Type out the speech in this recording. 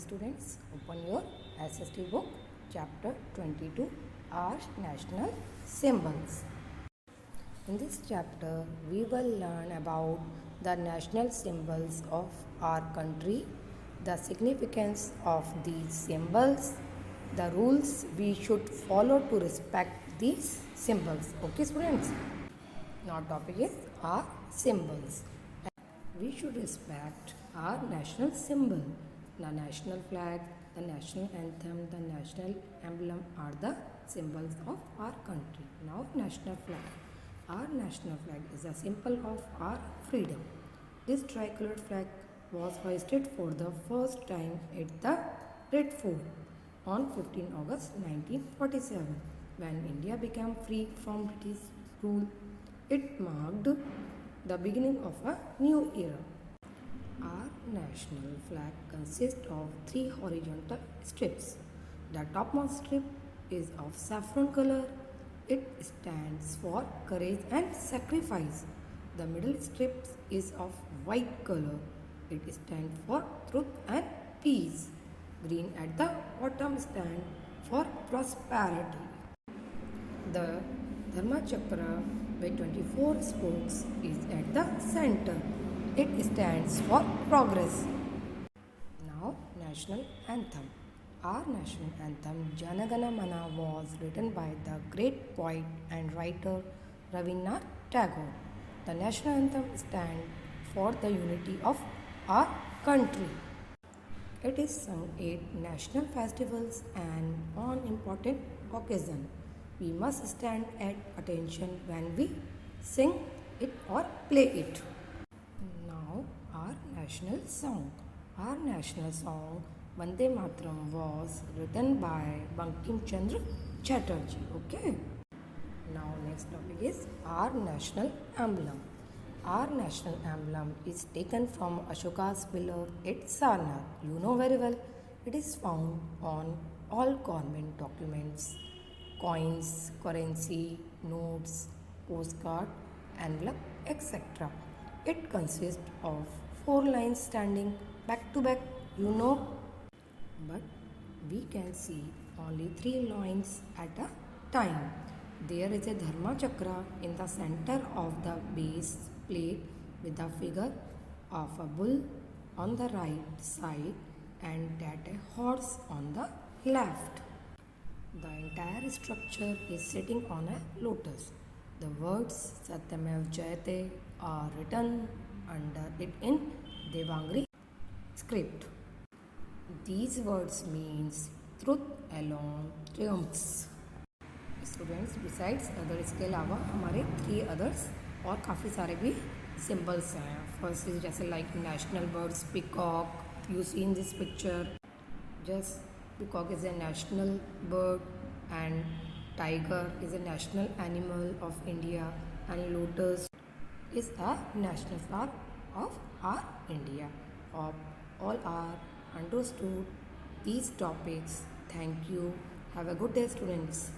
students, open your SST book, chapter 22, Our National Symbols. In this chapter, we will learn about the national symbols of our country, the significance of these symbols, the rules we should follow to respect these symbols. Okay, students? Now, topic is our symbols. We should respect our national symbol. The national flag, the national anthem, the national emblem are the symbols of our country. Now, national flag. Our national flag is a symbol of our freedom. This tricolored flag was hoisted for the first time at the Red Fort on 15 August 1947 when India became free from British rule. It marked the beginning of a new era. Our national flag consists of three horizontal strips. The topmost strip is of saffron color. It stands for courage and sacrifice. The middle strip is of white color. It stands for truth and peace. Green at the bottom stands for prosperity. The Dharma Chakra with 24 spokes is at the center. It stands for progress. Now, national anthem. Our national anthem Jana Gana Mana was written by the great poet and writer Rabindranath Tagore. The national anthem stands for the unity of our country. It is sung at national festivals and on important occasions. We must stand at attention when we sing it or play it. Now, our national song. Our national song Vande Mataram was written by Bankim Chandra Chatterjee. Okay. Now, next topic is our national emblem. Our national emblem is taken from Ashoka's pillar at Sarnath. You know very well. It is found on all government documents, coins, currency, notes, postcard, envelope, etc. It consists of 4 lines standing back to back, you know, but we can see only 3 lines at a time. There is a Dharma Chakra in the center of the base plate with the figure of a bull on the right side and that a horse on the left. The entire structure is sitting on a lotus. The words Satyamev Jayate are written under it in Devangri script. These words means truth alone triumphs. Students besides other इसके अलावा हमारे 3 others और काफ़ी सारे भी symbols हैं. First is जैसे like national birds peacock you see in this picture. Just peacock is a national bird and tiger is a national animal of India and lotus is a national flower of our India. Hope all are understood these topics. Thank you. Have a good day, students.